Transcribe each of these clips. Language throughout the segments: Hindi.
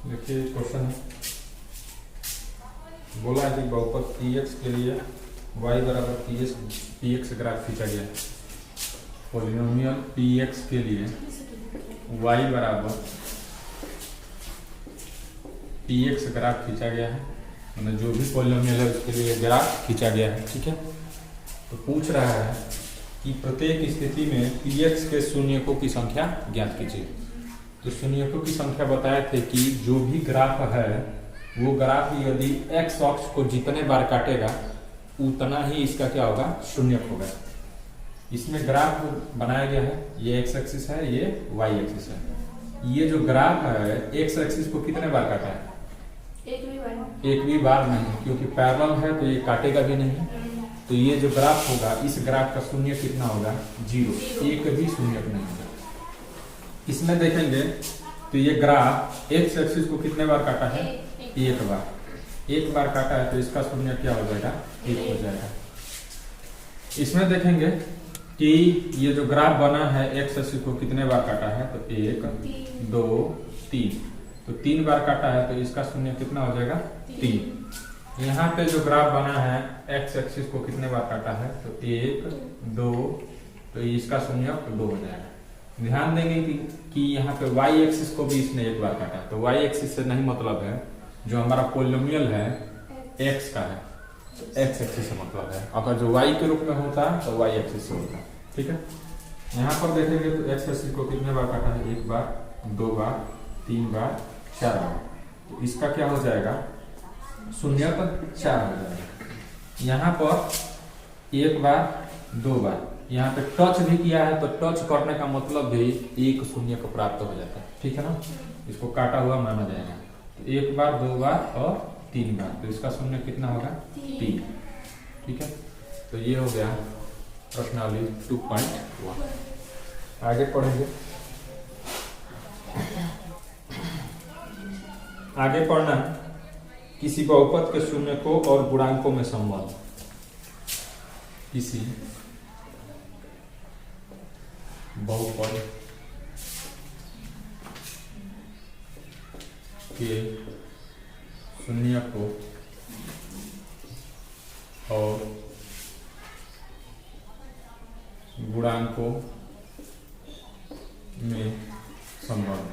देखिए क्वेश्चन है, बोला है कि बहुपद px के लिए y बराबर px ग्राफ खींचा गया है। पॉलिनोमियल px के लिए y बराबर px ग्राफ खींचा गया है, मतलब जो भी पॉलिनोमियल है उसके लिए ग्राफ खींचा गया है। ठीक है, तो पूछ रहा है कि प्रत्येक स्थिति में px के शून्यकों की संख्या ज्ञात कीजिए। तो शून्यकों की संख्या बताए थे कि जो भी ग्राफ है वो ग्राफ यदि x अक्ष को जितने बार काटेगा उतना ही इसका क्या होगा, शून्यक होगा। इसमें ग्राफ बनाया गया है, ये x एक्सिस है, ये y एक्सिस है। ये जो ग्राफ है x एक्सिस को कितने बार काटा है? एक भी बार नहीं, क्योंकि पैरेलल है तो ये काटेगा भी नहीं। तो ये जो ग्राफ होगा, इस ग्राफ का शून्य कितना होगा? 0, एक भी शून्यक नहीं होगा। इसमें देखेंगे तो ये ग्राफ x एक्सिस को कितने बार काटा है? एक बार काटा है, तो इसका शून्य क्या हो जाएगा? 1 हो जाएगा। इसमें देखेंगे कि ये जो ग्राफ बना है x एक्सिस को कितने बार काटा है? तो 1, 2, 3, तो 3 बार काटा है, तो इसका शून्य कितना हो जाएगा? 3। यहाँ पे जो ग्राफ बना है x एक्सिस को कितने बार काटा है? तो 1, 2, तो इसका शून्य 2 हो जाएगा। ध्यान देंगे कि यहाँ पे y एक्सिस को भी इसने एक बार काटा है, तो y एक्सिस से नहीं मतलब है, जो हमारा पॉलिनोमियल है x का है, x एक्सिस से मतलब है। अगर जो y के रूप में होता तो y एक्सिस से होता। ठीक है, यहाँ पर देखेंगे तो x एक्सिस को कितने बार काटा है? 1 बार, 2 बार, 3 बार, 4 बार, तो इसका क्या हो जाएगा? शून्य 4 हो जाएगा। यहाँ पर 1 बार, 2 बार, यहाँ पे टच भी किया है, तो टच करने का मतलब भी एक शून्य को प्राप्त हो जाता है। ठीक है ना, इसको काटा हुआ माना जाएगा। तो 1 बार, 2 बार और 3 बार, तो इसका शून्य कितना होगा? 3। ठीक है, तो ये हो गया प्रश्नावली 2.1। आगे पढ़ेंगे। आगे पढ़ना किसी बहुपद के शून्यकों और गुणांकों में संबंध। किसी बहुपद के शून्यकों और गुणांकों में संबंध।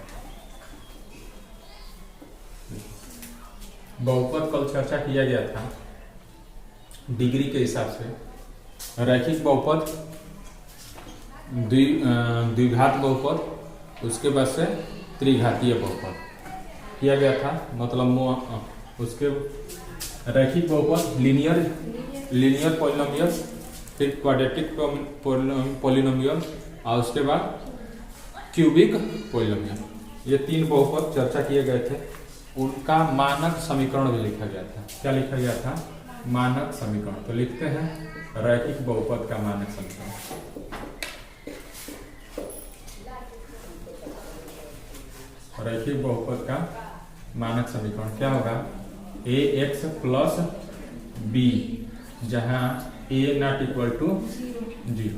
बहुपद कल चर्चा किया गया था डिग्री के हिसाब से। रैखिक बहुपद, द्विघात बहुपद, उसके बाद से त्रिघातीय बहुपद किया गया था। मतलब उसके रैखिक बहुपद लीनियर पॉलिनोमियल, फिर क्वाड्रेटिक पॉलिनोमियल और उसके बाद क्यूबिक पॉलिनोमियल। ये 3 बहुपद चर्चा किए गए थे। उनका मानक समीकरण भी लिखा गया था। क्या लिखा गया था? मानक समीकरण। तो लिखते हैं रैखिक बहुपद का मानक समीकरण। रैखिक बहुपद का मानक समीकरण क्या होगा? ax प्लस b, जहां a नॉट इक्वल टू 0।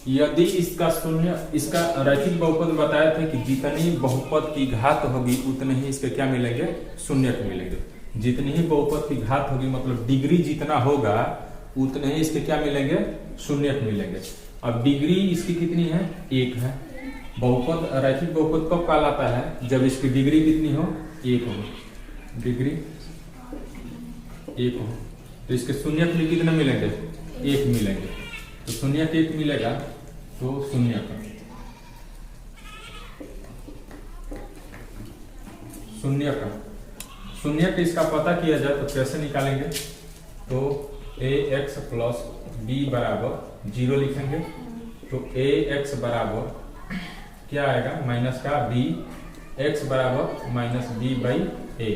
यदि इसका शून्य, इसका रैखिक बहुपद बताए थे कि जितनी बहुपद की घात होगी उतने ही इसके क्या मिलेंगे? शून्यक मिलेंगे। जितनी ही बहुपद की घात होगी, मतलब डिग्री जितना होगा उतने ही इसके क्या मिलेंगे? शून्यक मिलेंगे। अब डिग्री इसकी कितनी है? 1 है। बहुपद, रैखिक बहुपद कब कहलाता है? जब इसकी डिग्री कितनी हो? 1 हो। डिग्री 1 हो, तो इसके शून्यक में कितने मिलेंगे? 1 मिलेंगे। तो शून्यक 1 मिलेगा, तो शून्यक इसका पता किया जाए तो कैसे निकालेंगे? तो ax प्लस b बराबर 0 लिखेंगे। तो ax बराबर क्या आएगा? माइनस का b, x बराबर माइनस b बाई a,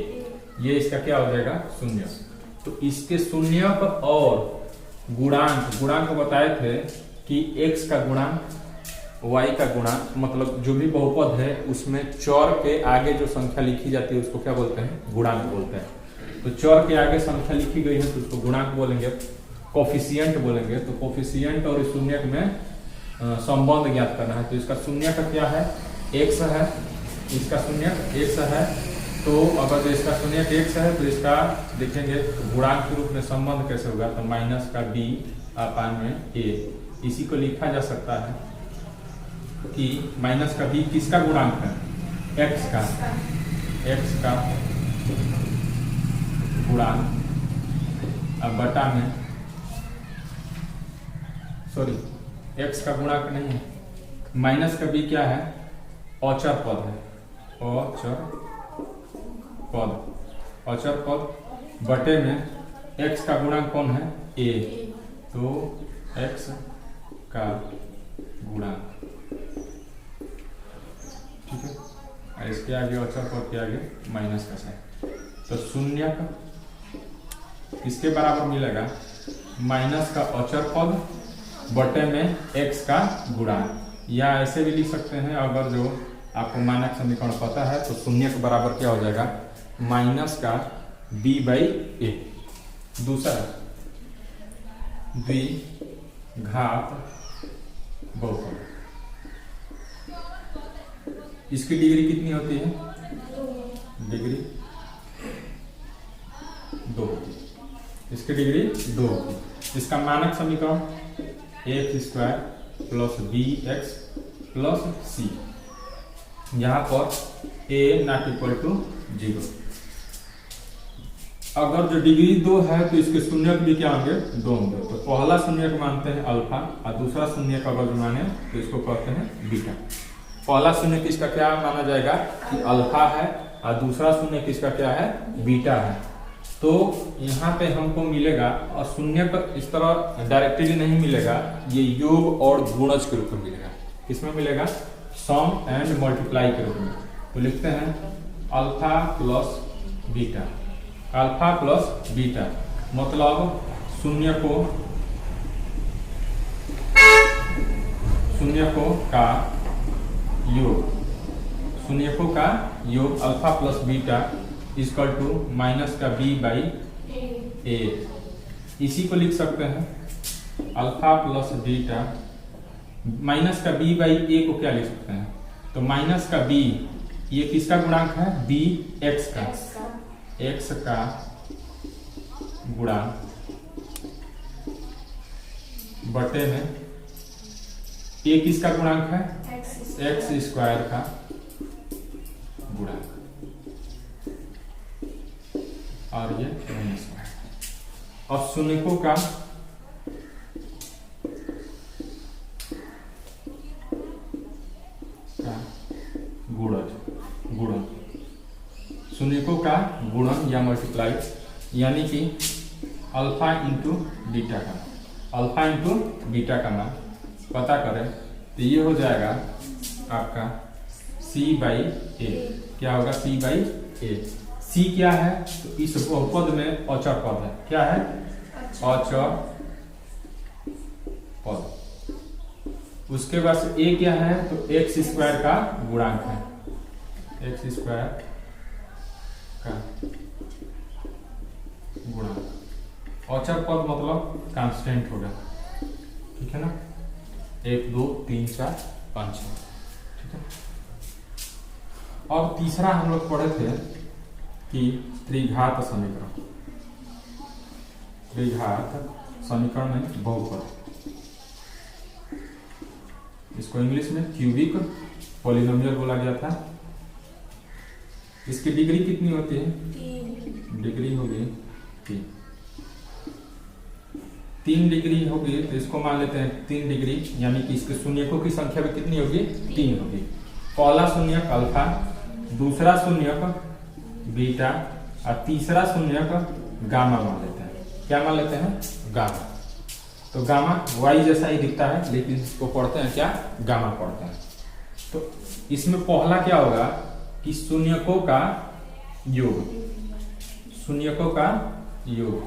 ये इसका क्या हो जाएगा? शून्य। तो इसके शून्यक और गुणांक बताए थे कि x का गुणांक, y का गुणांक, मतलब जो भी बहुपद है उसमें चर के आगे जो संख्या लिखी जाती है उसको क्या बोलते हैं? गुणांक बोलते हैं। तो चर के आगे संख्या लिखी गई है तो उसको गुणांक बोलेंगे, कोफिशिएंट बोलेंगे। तो कोफिशिएंट और शून्यक में संबंध ज्ञात करना है। तो इसका शून्य का क्या है? x है, इसका शून्यक x है, तो अगर इसका शून्यक x है तो इसका देखेंगे गुणांक के रूप में संबंध कैसे होगा, तो माइनस का b अपान में a, इसी को लिखा जा सकता है कि माइनस का b किसका गुणांक है, x का गुणांक, अब बटा में सॉरी x का गुणांक नहीं है, माइनस का b क्या है, औचर पद है, औचर पद बटे में x का गुणांक कौन है, a, तो x का गुणांक, ठीक है। और इसके आगे औचर पद के आगे माइनस का साइन, तो शून्य किसके बराबर मिलेगा, माइनस का औचर पद बटे में x का गुणांक, या ऐसे भी लिख सकते हैं अगर जो आपको मानक समीकरण पता है तो शून्य के बराबर क्या हो जाएगा, माइनस का b बाई ए। दूसरा द्विघात बहुपद, इसकी डिग्री कितनी होती है, डिग्री 2 होती है, इसकी डिग्री 2 होती है। इसका मानक समीकरण x square plus B x plus C, यहाँ पर a नॉट इक्वल टू 0। अगर जो डिग्री 2 है तो इसके शून्यक भी क्या होंगे, 2 होंगे। तो पहला शून्यक मानते हैं अल्फा और दूसरा शून्यक अगर जो माने तो इसको कहते हैं बीटा। पहला शून्यक इसका क्या माना जाएगा कि अल्फा है और दूसरा शून्यक इसका क्या है, बीटा है। तो यहाँ पे हमको मिलेगा, और शून्यक इस तरह डायरेक्टली नहीं मिलेगा, ये योग और गुणज के रूप में मिलेगा। किसमें मिलेगा, सम एंड मल्टीप्लाई के रूप में। तो लिखते हैं alpha plus beta, alpha plus beta मतलब शून्यकों का योग alpha plus beta equal to minus का b बाई ए। इसी को लिख सकते हैं अल्फा प्लस बीटा, माइनस का b बाई ए को क्या लिख सकते हैं, तो माइनस का b ये किसका गुणांक है, b x का गुणांक बटे में a किसका गुणांक है, x स्क्वायर का गुणांक, और ये माइनस का। और शून्यकों का गुणन, शून्यकों का गुणन या मल्टीप्लाई, यानी कि अल्फा इंटू बीटा का, अल्फा इंटू बीटा का मान पता करें तो ये हो जाएगा आपका c बाई ए। क्या होगा, c बाई ए। c क्या है, तो इस बहुपद में औचर पद है, क्या है, औचर पद। उसके बाद a क्या है, तो x स्क्वायर का गुणांक है, x स्क्वायर का गुणांक। औचर पद मतलब कांस्टेंट होगा, ठीक है ना, 1 2 3 4 5 6, ठीक है। और तीसरा हम लोग पढ़े थे कि त्रिघात समीकरण, त्रिघात समीकरण में बहुपद, इसको इंग्लिश में क्यूबिक पॉलिनोमियल बोला गया था। इसकी डिग्री कितनी होती है, डिग्री होगी 3 डिग्री होगी, तो इसको मान लेते हैं 3 डिग्री, यानी कि इसके शून्यकों की संख्या भी कितनी होगी, 3 होगी। पहला शून्यक अल्फा, दूसरा शून्यक बीटा और तीसरा शून्यक गामा मान लेते हैं। क्या मान लेते हैं, गामा। तो गामा वाई जैसा ही दिखता है, लेकिन इसको पढ़ते हैं क्या, गामा पढ़ते हैं। तो इसमें पहला क्या होगा कि शून्यकों का योग, शून्यकों का योग,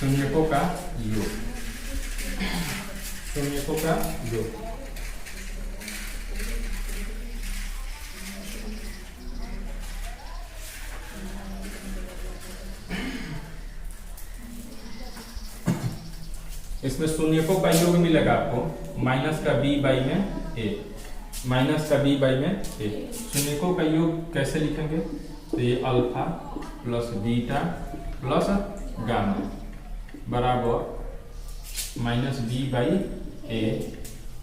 शून्यकों का योग, शून्यकों का योग। इसमें शून्यकों का योग मिलेगा आपको माइनस का b बाई में a, माइनस का b बाई में a। शून्यकों का योग कैसे लिखेंगे? तो ये alpha plus beta plus gamma बराबर माइनस b बाई a।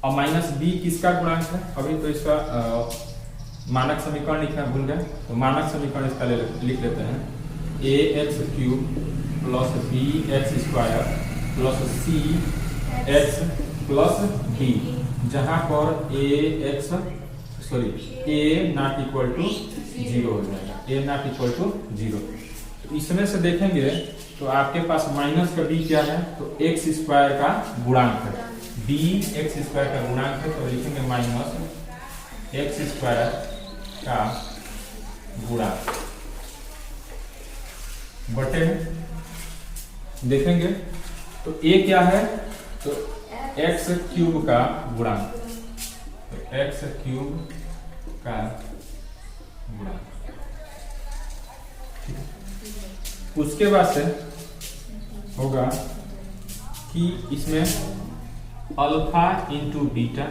और माइनस b किसका गुणांक है? अभी तो इसका मानक समीकरण लिखना भूल गए, तो मानक समीकरण इसका लिख लेते हैं। A x cube plus B x square plus C x plus B, जहां पर ए नॉट इक्वल टू 0 हो जाएगा, ए नॉट इक्वल टू 0। तो इसमें से देखेंगे तो आपके पास माइनस का बी क्या है? तो एक्स स्क्वायर का गुणांक है, बी एक्स स्क्वायर का गुणांक है, तो लिखेंगे माइनस एक्स स्क्वायर का गुणांक बटे देखेंगे तो ए क्या है? तो एक्स क्यूब का गुणांक, तो एक्स क्यूब का गुणांक। उसके बाद से होगा कि इसमें अल्फा इंटू बीटा,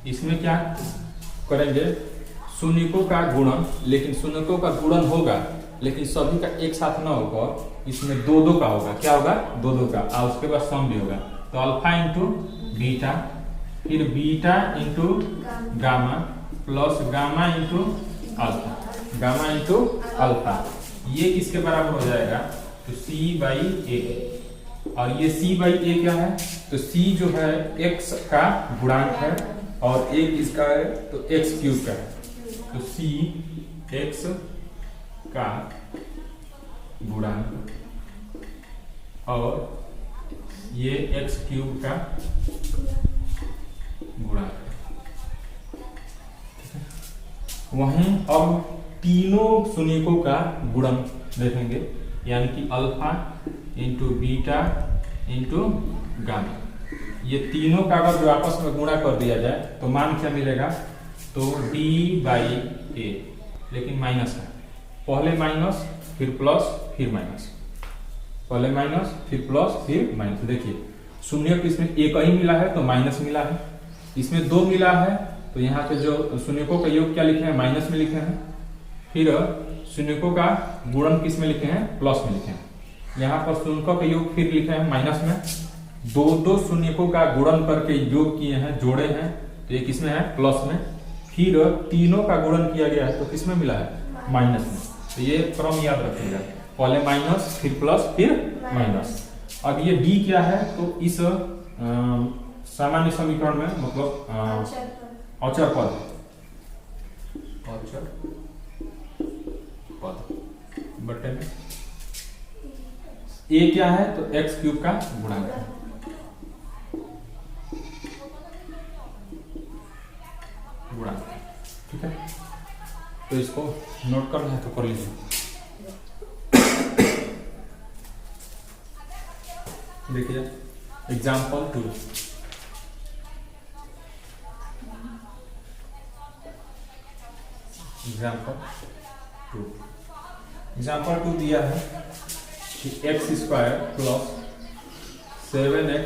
इसमें क्या करेंगे? शून्यकों का गुणन, लेकिन शून्यकों का गुणन होगा लेकिन सभी का एक साथ ना होगा, इसमें दो दो का होगा। क्या होगा? दो दो का, और उसके बाद सम भी होगा। तो अल्फा इंटू बीटा, फिर beta into gamma plus gamma into alpha, gamma into alpha, ये किसके बराबर हो जाएगा? तो सी बाई ए। और ये सी बाई ए क्या है? तो सी जो है एक्स का गुणांक है और एक इसका है तो एक्स क्यूब का है, तो सी एक्स का गुणांक और ये एक्स क्यूब का गुणांक। वहीं अब तीनों शून्यकों का गुणन देखेंगे, यानी कि alpha into beta into gamma, ये तीनों का अगर आपस में गुणा कर दिया जाए तो मान क्या मिलेगा? तो d बाई ए, लेकिन माइनस है, पहले माइनस फिर प्लस फिर माइनस, पहले माइनस फिर प्लस फिर माइनस। देखिए शून्य को इसमें एक ही मिला है तो माइनस मिला है, इसमें दो मिला है तो यहाँ पे जो शून्यकों का योग क्या लिखे हैं? माइनस में लिखे हैं। फिर शून्यकों का गुणन किस में लिखे हैं? प्लस में लिखे हैं। यहाँ पर शून्यकों का योग फिर लिखे हैं माइनस में, दो दो शून्यकों का गुणन करके योग किए हैं, जोड़े हैं, तो ये किसमें है? प्लस में। फिर तीनों का गुणन किया गया है तो किसमें मिला है? माइनस में। तो ये क्रम याद रखिएगा, पहले माइनस फिर प्लस फिर माइनस। अब ये b क्या है? तो इस सामान्य समीकरण में मतलब अचर पद, अचर पद बटे में a क्या है? तो एक्स क्यूब का गुणांक है, गुणांक। ठीक है, तो इसको नोट करना है तो कर लीजिए। देखिए एग्जाम्पल 2, एग्जाम्पल 2 दिया है कि x square plus 7x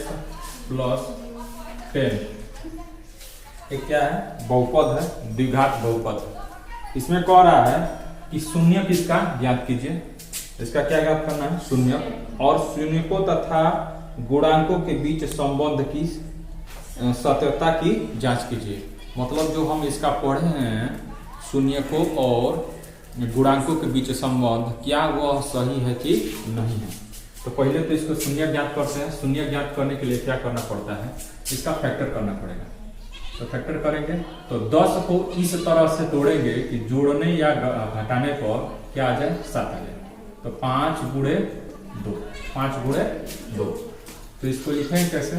plus 10, एक क्या है? बहुपद है, द्विघात बहुपद। इसमें कह रहा है कि शून्य किसका ज्ञात कीजिए, इसका क्या ज्ञात करना है? शून्य, और शून्यकों तथा गुणांकों के बीच संबंध की सत्यता की जांच कीजिए। मतलब जो हम इसका पढ़े हैं शून्यकों और गुणांकों के बीच संबंध, क्या वह सही है कि नहीं है। तो पहले तो इसको शून्य ज्ञात करते हैं। शून्य ज्ञात करने के लिए क्या करना पड़ता है? इसका फैक्टर करना पड़ेगा। तो फैक्टर करेंगे तो 10 को इस तरह से तोड़ेंगे कि जोड़ने या घटाने पर क्या आ जाए? 7 आ जाए। तो 5 गुणे 2, 5 गुणे 2। तो इसको लिखेंगे कैसे?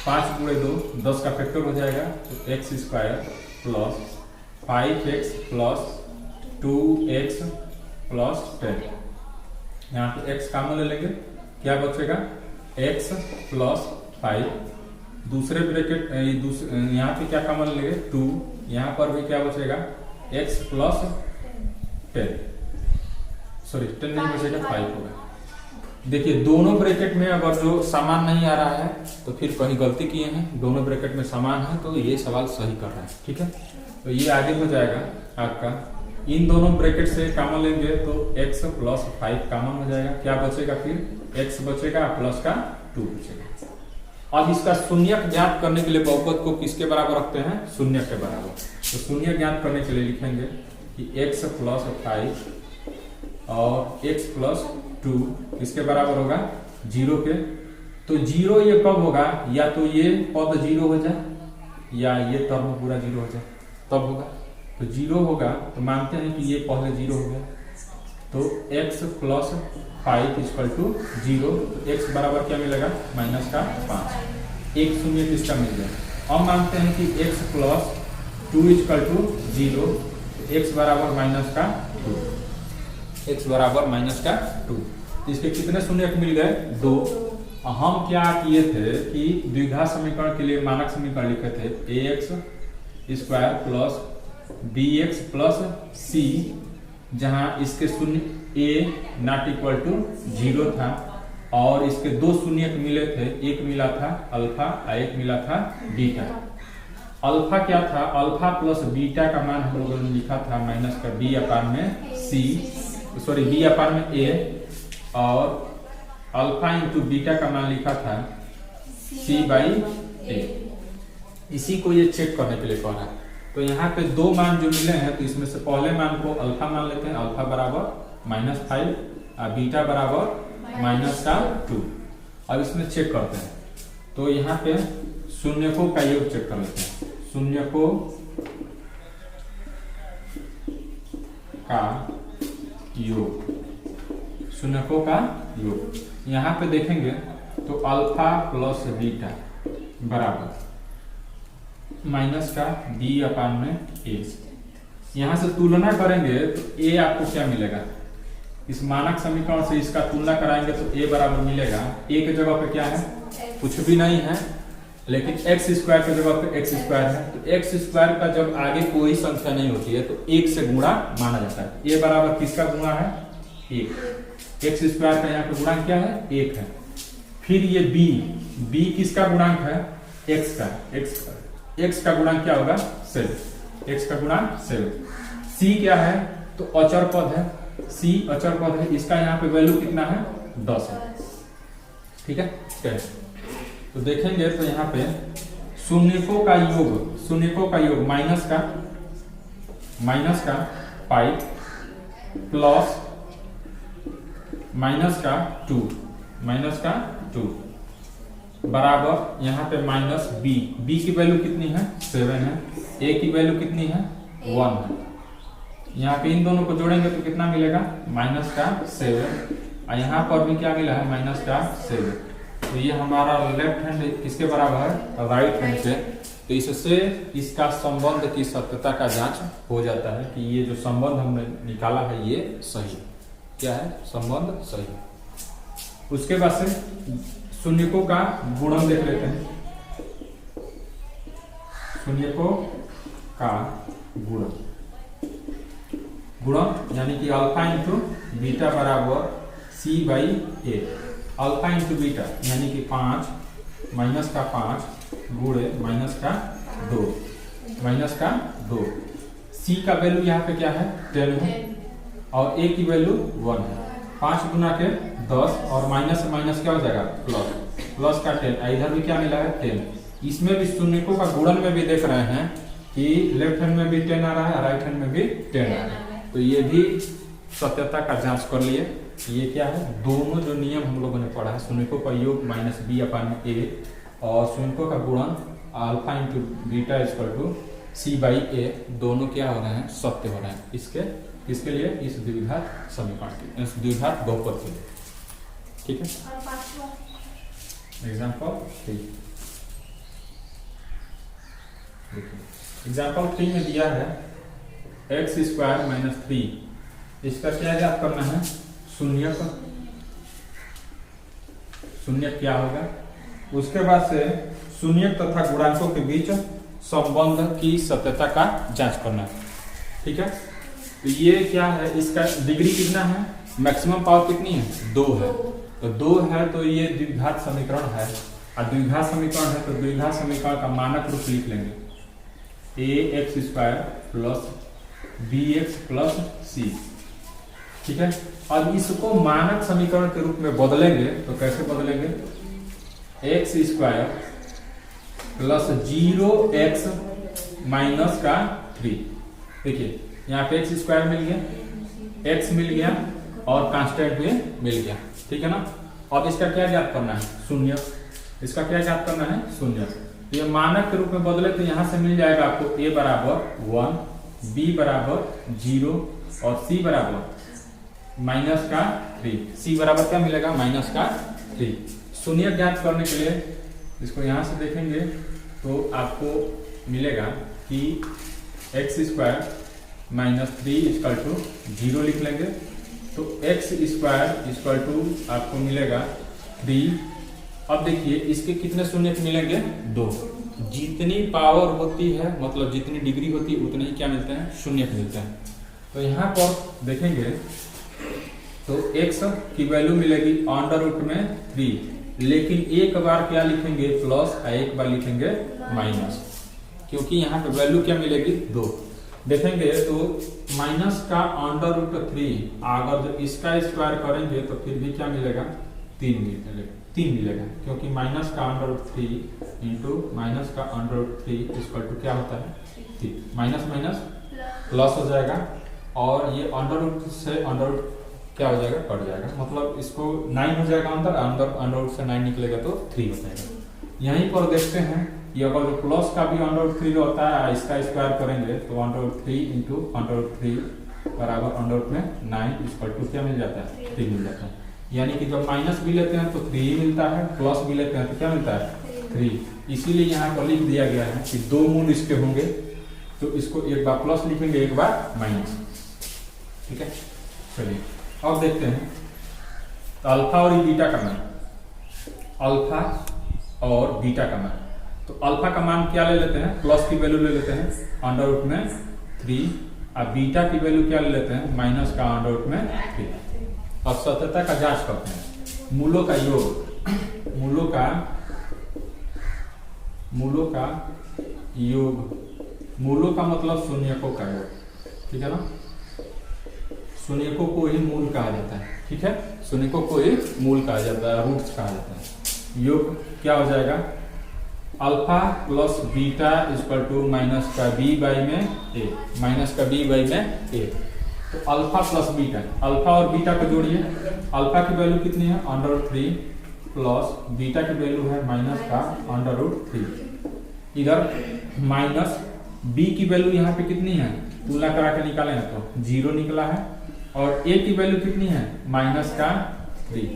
5 गुणे 2, 10 का फैक्टर हो जाएगा, तो x square plus 5x plus 2x plus 10। यहाँ पे x कॉमन ले लेंगे, क्या बचेगा? x प्लस 5, दूसरे ब्रैकेट यहाँ पे क्या कॉमन लेंगे? 2, यहाँ पर भी क्या बचेगा? x प्लस 10, सॉरी 10 नहीं बचेगा, 5 होगा। देखिए दोनों ब्रैकेट में अगर जो समान नहीं आ रहा है तो फिर कहीं गलती किए हैं, दोनों ब्रैकेट में समान है तो ये सवाल सही कर रहा है। ठीक है, तो ये आगे हो जाएगा आपका, इन दोनों ब्रैकेट से कॉमन लेंगे तो x प्लस 5 कॉमन हो जाएगा, क्या बचेगा फिर x बचेगा प्लस का 2 बचेगा। अब इसका शून्यक ज्ञात करने के लिए बहुपद को किसके बराबर रखते हैं, शून्य के बराबर। तो शून्य ज्ञात करने के लिए लिखेंगे कि x प्लस 5 और x प्लस 2 किसके बराबर होगा, 0 के। तो 0 ये कब होगा, या तो ये पद 0 हो जाए या ये टर्म पूरा 0 हो जाए तब होगा। तो 0 होगा तो मानते हैं कि ये पहले 0 हो गया, तो x प्लस 5 इक्वल टू 0, तो x बराबर क्या मिलेगा, माइनस का 5, एक शून्य किसका मिल गया। अब मानते हैं कि x प्लस 2 इक्वल टू 0, तो x बराबर माइनस का 2, x बराबर माइनस का 2। इसके कितने शून्य मिल गए, 2। हम क्या किए थे कि द्विघात समीकरण के लिए मानक समीकरण लिखे थे ax square plus bx plus c, जहां इसके शून्य a नॉट इक्वल टू 0 था और इसके दो शून्य मिले थे, एक मिला था अल्फा और एक मिला था बीटा। अल्फा क्या था, अल्फा प्लस बीटा का मान हम लोगों ने लिखा था माइनस का b अपान में c, सॉरी b अपान में a, और अल्फा इंटू बीटा का मान लिखा था c बाई a। इसी को ये चेक करने के लिए कह रहा है। तो यहाँ पे दो मान जो मिले हैं तो इसमें से पहले मान को अल्फा मान लेते हैं, अल्फा बराबर -5 और बीटा बराबर माइनस का 2। अब इसमें चेक करते हैं, तो यहाँ पे शून्यकों का योग चेक कर लेते हैं, शून्यकों का योग, शून्यकों का योग। यहाँ पे देखेंगे तो अल्फा प्लस बीटा बराबर माइनस का b अपान में a। यहां से तुलना करेंगे तो a आपको क्या मिलेगा, इस मानक समीकरण से इसका तुलना कराएंगे तो a बराबर मिलेगा, a के जगह पे क्या है, कुछ भी नहीं है, लेकिन x स्क्वायर के जगह पे x स्क्वायर है। तो x स्क्वायर का जब आगे कोई संख्या नहीं होती है तो 1 से गुणा माना जाता है। a बराबर किसका गुणा है, 1। x स्क्वायर का यहाँ पे गुणांक क्या है, 1 है। फिर ये b किसका गुणांक है, x का, x का गुणांक क्या होगा, 7, x का गुणांक 7। c क्या है, तो अचर पद है, c अचर पद है, इसका यहाँ पे वैल्यू कितना है, 10 है। ठीक है, तो देखेंगे तो यहाँ पे शून्यकों का योग माइनस का 5 प्लस माइनस का 2 बराबर यहाँ पे माइनस b की वैल्यू कितनी है, 7 है, a की वैल्यू कितनी है, 1 है। यहाँ पे इन दोनों को जोड़ेंगे तो कितना मिलेगा, माइनस का 7, और यहाँ पर भी क्या मिला है, माइनस का 7। तो ये हमारा लेफ्ट हैंड किसके बराबर है, राइट हैंड से। तो इससे इसका संबंध की सत्यता का जांच हो जाता है कि ये जो संबंध हमने निकाला है ये सही है, क्या है, संबंध सही है। उसके बाद से शून्यकों का गुणन देख लेते हैं, शून्यकों का गुणन यानी कि अल्फा इंटू बीटा बराबर c by a। Alpha into beta यानी कि 5 माइनस का 5 गुणे माइनस का 2। c का वैल्यू यहाँ पे क्या है, 10 है, और a की वैल्यू 1 है। 5 गुना के 10 और माइनस से माइनस क्या हो जाएगा, प्लस का 10। इधर भी क्या मिला है, 10। इसमें भी शून्यकों का गुणन में भी देख रहे हैं कि लेफ्ट हैंड में भी 10 आ रहा है, राइट हैंड में भी 10 आ रहा है। तो ये भी सत्यता का जांच कर लिए, ये क्या है, दोनों जो नियम हम लोगों ने पढ़ा है, शून्यकों का योग माइनस b अपान a और शून्यकों का गुणन alpha into beta equal to c by a, दोनों क्या हो रहे हैं, सत्य हो रहे हैं। इसके लिए इस द्विघात समीकरण के, इस द्विघात बहुपद के लिए। ठीक है, एग्जाम्पल 3 एग्जाम्पल 3 में दिया है x स्क्वायर माइनस 3। इसका क्या ज्ञात करना है, शून्य क्या होगा। उसके बाद से शून्य तथा गुणांकों के बीच संबंध की सत्यता का जांच करना है। ठीक है, तो ये क्या है, इसका डिग्री कितना है, मैक्सिमम पावर कितनी है, 2 है। तो 2 है तो ये द्विघात समीकरण है, और द्विघात समीकरण है तो द्विघात समीकरण का मानक रूप लिख लेंगे ax² plus bx plus c। ठीक है, अब इसको मानक समीकरण के रूप में बदलेंगे तो कैसे बदलेंगे, x² प्लस 0x माइनस का 3। देखिए यहाँ पे x² मिल गया, x मिल गया और कांस्टेंट भी मिल गया। ठीक है ना, अब इसका क्या ज्ञात करना है, शून्य। इसका क्या ज्ञात करना है, शून्य। तो ये मानक के रूप में बदले तो यहाँ से मिल जाएगा आपको a बराबर 1, b बराबर 0 और c बराबर माइनस का 3। c बराबर क्या मिलेगा, माइनस का 3। शून्य ज्ञात करने के लिए इसको यहाँ से देखेंगे तो आपको मिलेगा कि x² माइनस 3 इक्वल टू 0 लिख लेंगे, तो x² इक्वल टू आपको मिलेगा 3। अब देखिए इसके कितने शून्य मिलेंगे, 2। जितनी पावर होती है मतलब जितनी डिग्री होती है उतने ही क्या मिलते हैं, शून्य मिलते हैं। तो यहाँ पर देखेंगे तो x की वैल्यू मिलेगी अंडर रूट में 3, लेकिन एक बार क्या लिखेंगे प्लस और एक बार लिखेंगे माइनस, क्योंकि यहाँ पे वैल्यू क्या मिलेगी, 2। देखेंगे तो माइनस का अंडर रूट 3 अगर जो इसका स्क्वायर करेंगे तो फिर भी क्या मिलेगा, 3 मिलेगा, क्योंकि माइनस का अंडर रूट 3 इंटू माइनस का अंडर रूट 3 इक्वल टू क्या होता है, 3। माइनस माइनस प्लस हो जाएगा और ये अंडर रूट से अंडर रूट क्या हो जाएगा, कट जाएगा, मतलब इसको 9 हो जाएगा अंडर रूट से 9 निकलेगा तो 3 हो जाएगा। यहीं पर देखते हैं ये अगर जो प्लस का भी अंडर रूट 3 होता है इसका स्क्वायर करेंगे तो under root 3 into under root 3 बराबर अंडर रूट में 9 इक्वल टू क्या मिल जाता है, 3 मिल जाता है। यानी कि जब माइनस भी लेते हैं तो 3 मिलता है, प्लस भी लेते हैं तो क्या मिलता है, 3। इसीलिए यहाँ पर लिख दिया गया है कि 2 मूल इसके होंगे, तो इसको एक बार प्लस लिखेंगे एक बार माइनस। ठीक है, चलिए अब देखते हैं तो अल्फा और बीटा का मान, अल्फा और बीटा का मान। तो अल्फा का मान क्या ले लेते हैं, प्लस की वैल्यू ले लेते हैं अंडर रूट में 3, और बीटा की वैल्यू क्या ले लेते हैं, माइनस का अंडर रूट में 3। अब सत्यता का जांच करते हैं, मूलों का योग, मूलों का योग, मूलों का मतलब शून्यकों का योग। ठीक है ना, शून्यकों को ही मूल कहा जाता है। ठीक है, शून्यकों को ही मूल कहा जाता है, रूट्स कहा जाता है। योग क्या हो जाएगा, alpha plus beta equal to minus का b बाई में a, माइनस का b बाई में a। तो अल्फा प्लस बीटा, अल्फा और बीटा को जोड़िए। अल्फा की वैल्यू कितनी है, अंडर रूट 3 प्लस बीटा की वैल्यू है माइनस का अंडर रूट 3। इधर माइनस b की वैल्यू यहाँ पे कितनी है, तुलना करा के निकाले हैं तो 0 निकला है, और a की वैल्यू कितनी है, माइनस का 3।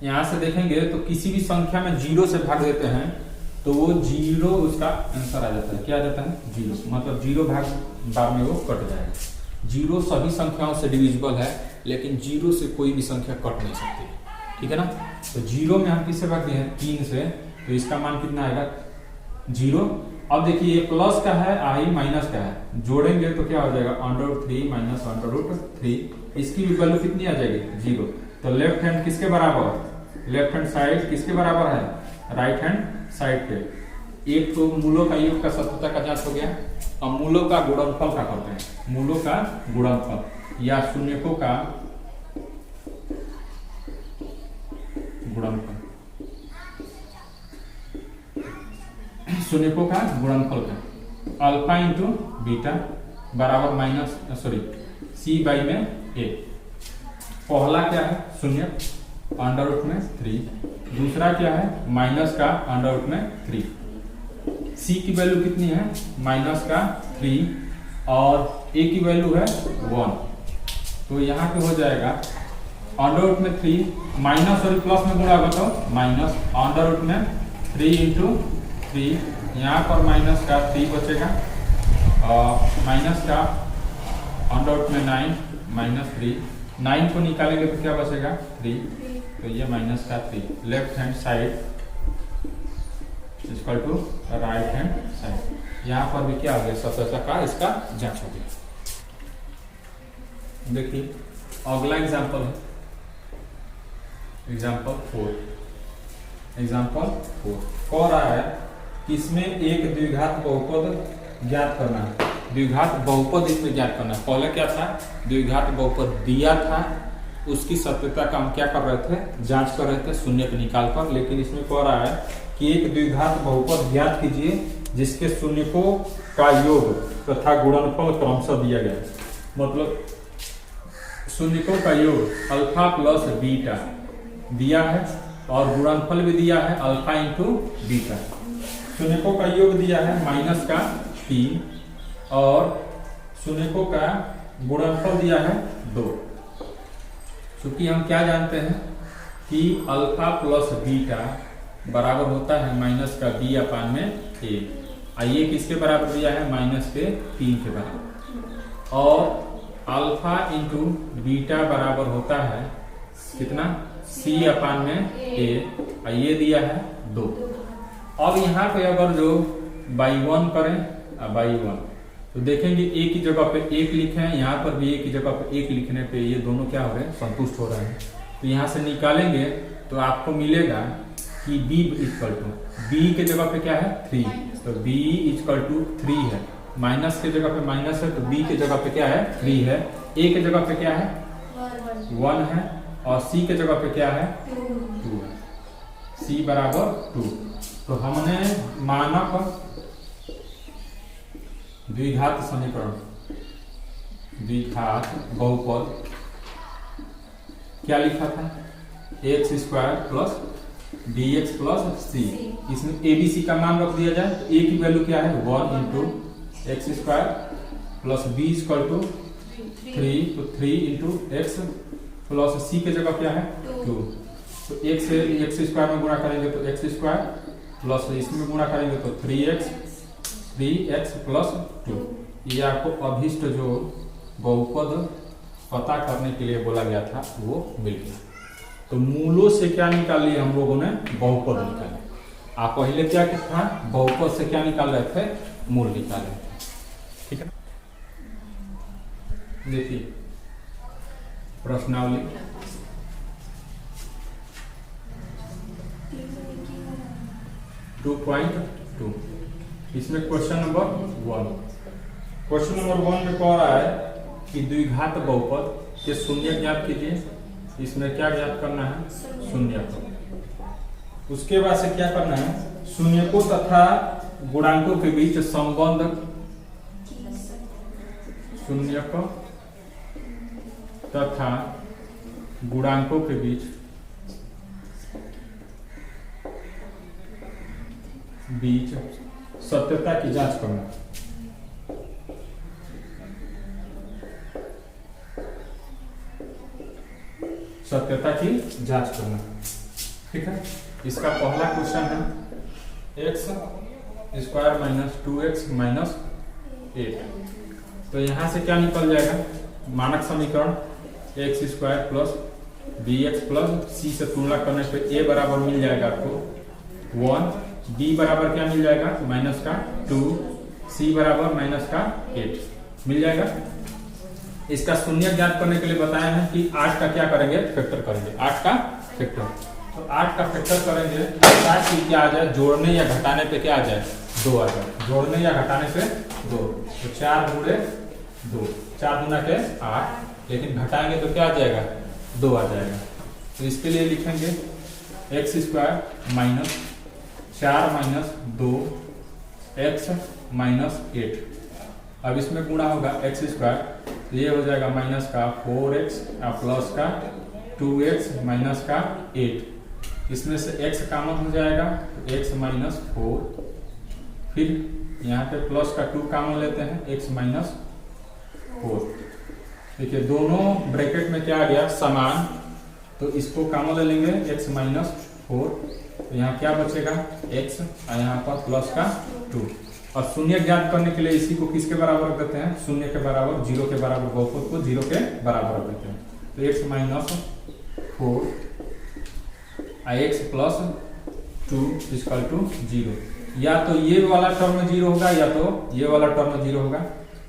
यहां से देखेंगे तो किसी भी संख्या में 0 से भाग देते हैं तो वो 0 उसका आंसर आ जाता है, क्या आ जाता है, 0, मतलब 0 भाग बाद में वो कट जाएगा। 0 सभी संख्याओं से डिविजिबल है, लेकिन 0 से कोई भी संख्या कट नहीं सकती। ठीक है ना, तो 0 में हम किससे भागते हैं, 3 से, तो इसका मान कितना आएगा, 0। अब देखिए ये प्लस का है, आई माइनस का है, जोड़ेंगे तो क्या हो जाएगा, under root 3 minus under root 3। इसकी भी वैल्यू कितनी आ जाएगी, 0। तो लेफ्ट हैंड किसके बराबर, लेफ्ट हैंड साइड किसके बराबर है, राइट हैंड साइड पे। एक तो मूलों का योग का सत्यता का जांच हो गया। अब मूलों का गुणनफल का करते हैं, मूलों का गुणनफल या शून्यकों का गुणनफल, शून्यकों का गुणनफल का अल्फा इंटू बीटा बराबर माइनस c बाई में a। पहला क्या है, शून्य अंडर रूट में 3, दूसरा क्या है, माइनस का अंडर रूट में 3। c की वैल्यू कितनी है, माइनस का 3, और a की वैल्यू है 1। तो यहाँ पे हो जाएगा अंडर रूट में 3 माइनस और प्लस में गुणा होगा तो माइनस अंडर रूट में 3 इंटू 3, यहाँ पर माइनस का 3 बचेगा, और माइनस का अंडर रूट में 9 माइनस 3, 9 को निकालेंगे तो क्या बचेगा, 3, तो ये माइनस का 3। Left hand side equal to right hand side. यहाँ पर भी क्या हो गया, सत्यता का इसका जांच हो गया। देखिए अगला एग्जांपल है, एग्जाम्पल 4 कह रहा है कि इसमें एक द्विघात बहुपद ज्ञात करना है। द्विघात बहुपद इसमें ज्ञात करना है। पहले क्या था, द्विघात बहुपद दिया था, उसकी सत्यता का हम क्या कर रहे थे, जांच कर रहे थे शून्य को निकाल कर। लेकिन इसमें कह रहा है कि एक द्विघात बहुपद ज्ञात कीजिए जिसके शून्यकों का योग तथा गुणनफल क्रमशः दिया गया। मतलब शून्यकों का योग अल्फा प्लस बीटा दिया है और गुणनफल भी दिया है अल्फा इंटू बीटा। शून्यकों का योग दिया है माइनस का 3 और शून्यकों का गुणनफल दिया है 2। क्योंकि हम क्या जानते हैं कि अल्फा प्लस बीटा बराबर होता है माइनस का बी अपान में ए। ये किसके बराबर दिया है, माइनस के 3 के बराबर। और अल्फा इंटू बीटा बराबर होता है कितना, सी अपान में ए। ये दिया है 2। अब यहाँ पे अगर जो बाई 1 करें बाई 1 तो देखेंगे एक ही जगह पे 1 लिखे हैं, यहाँ पर भी एक ही जगह पे 1 लिखने पे ये दोनों क्या हो रहे हैं, संतुष्ट हो रहे हैं। तो यहाँ से निकालेंगे तो आपको मिलेगा कि b इक्वल टू बी के जगह पे क्या है 3, तो b इक्वल टू 3 है। माइनस के जगह पे माइनस है तो b के जगह पे क्या है 3 है। a के जगह पे क्या है 1 है और c के जगह पे क्या है 2 है। c बराबर 2। तो हमने मानक द्विघात समीकरण, द्विघात बहुपद क्या लिखा था, x square plus D x plus C. इसमें ए बी सी का मान रख दिया जाए तो ए की वैल्यू क्या है 1 into x square plus b equal to 3, तो 3 इंटू एक्स प्लस सी के जगह क्या है 2। तो एक से एक्स स्क्वायर में गुणा करेंगे तो एक्स स्क्वायर प्लस इसमें गुणा करेंगे तो 3x प्लस 2। ये आपको अभिष्ट जो बहुपद पता करने के लिए बोला गया था वो मिल गया। तो मूलों से क्या निकाल लिया हम लोगों ने, बहुपद निकाले। आप पहले क्या था, बहुपद से क्या निकाल रहे थे, मूल निकाल रहे थे। ठीक है, देखिए प्रश्नावली टू 2.2। इसमें क्वेश्चन नंबर 1, क्वेश्चन नंबर 1 में कह रहा है कि द्विघात बहुपद के शून्य ज्ञात कीजिए। इसमें क्या ज्ञात करना है, शून्य को। उसके बाद से क्या करना है, शून्यकों तथा गुणांकों के बीच संबंध, शून्यकों तथा गुणांकों के बीच सत्यता की जांच करना। सत्यता की जांच करना, ठीक है। इसका पहला क्वेश्चन है x square minus 2x minus 8। तो यहां से क्या निकल जाएगा, मानक समीकरण x square plus B x plus C से तुलना करने पे a बराबर मिल जाएगा आपको 1, b बराबर क्या मिल जाएगा माइनस का 2, c बराबर माइनस का 8 मिल जाएगा। इसका शून्य ज्ञात करने के लिए बताया है कि 8 का क्या करेंगे, फैक्टर करेंगे। 8 का फैक्टर, तो 8 का फैक्टर करेंगे ताकि क्या आ जाए, जोड़ने या घटाने पे क्या आ जाए 2 आ जाए। जोड़ने या घटाने पे 2, तो 4 गुणे 2, 4 गुना के 8, लेकिन घटाएंगे तो क्या आ जाएगा 2 आ जाएगा। तो इसके लिए लिखेंगे x square minus 4 minus 2 x minus 8। अब इसमें गुणा होगा एक्स स्क्वायर, तो ये हो जाएगा माइनस का 4x प्लस का 2x माइनस का 8। इसमें से x कॉमन हो जाएगा तो x माइनस 4, फिर यहाँ पे प्लस का 2 कॉमन लेते हैं x माइनस 4। देखिए दोनों ब्रैकेट में क्या आ गया समान, तो इसको कॉमन ले लेंगे x माइनस 4, तो यहाँ क्या बचेगा x और यहाँ पर प्लस का 2। और शून्य ज्ञात करने के लिए इसी को किसके बराबर रख देते हैं, शून्य के बराबर, 0 के बराबर, बहुपद को 0 के बराबर रख देते हैं। तो x minus 4 x plus 2 equal to 0। या तो ये वाला टर्म 0 होगा या तो ये वाला टर्म 0 होगा।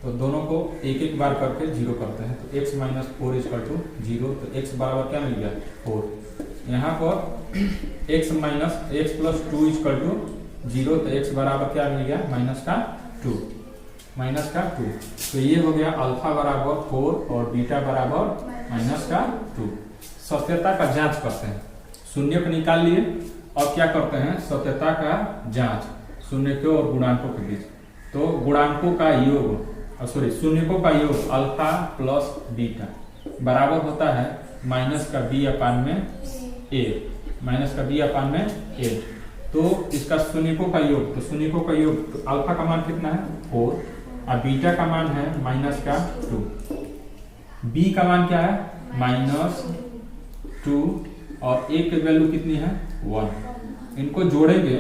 तो दोनों को एक एक बार करके 0 करते हैं। तो x माइनस 4 इक्वल टू 0, तो x बराबर क्या मिल गया 4। यहाँ पर x minus x plus 2 equal to 0, तो x बराबर क्या मिल गया माइनस का 2। तो ये हो गया अल्फा बराबर 4 और बीटा बराबर माइनस का 2। सत्यता का जांच करते हैं, शून्य को निकाल लिए और क्या करते हैं सत्यता का जांच शून्यकों और गुणांकों के बीच। तो गुणांकों का योग शून्यकों का योग अल्फा प्लस बीटा बराबर होता है माइनस का b अपान में a। तो इसका शून्यकों का योग, तो शून्यकों का योग, तो अल्फा का मान कितना है 4 और बीटा का मान है माइनस का 2। b का मान क्या है माइनस 2 और a की वैल्यू कितनी है 1। इनको जोड़ेंगे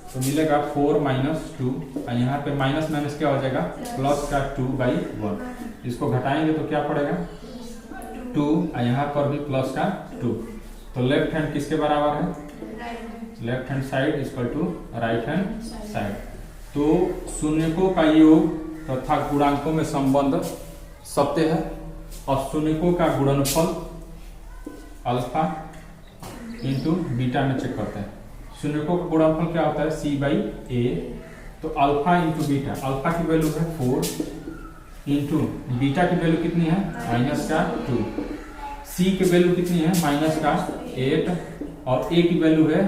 तो मिलेगा 4 माइनस 2 और यहाँ पे माइनस माइनस क्या हो जाएगा प्लस का 2/1। इसको घटाएंगे तो क्या पड़ेगा 2 और यहाँ पर भी प्लस का 2। तो लेफ्ट हैंड किसके बराबर है left hand side equal to right hand side. तो शून्यकों का योग तथा गुणांकों में संबंध सत्य है और शून्यकों का गुणनफल अल्फा इंटू बीटा में चेक करते हैं। शून्यकों का गुणनफल क्या होता है c/a। तो अल्फा इंटू बीटा, अल्फा की वैल्यू है 4 इंटू बीटा की वैल्यू कितनी है माइनस का 2, c की वैल्यू कितनी है माइनस का 8 और a की वैल्यू है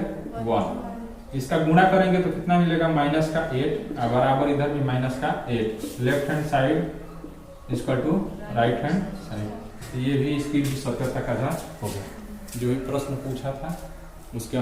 1। इसका गुणा करेंगे तो कितना मिलेगा माइनस का 8 और बराबर इधर भी माइनस का 8। Left hand side equal to right hand side. तो ये भी इसकी भी सत्यता का जांच हो गया। जो भी प्रश्न पूछा था उसके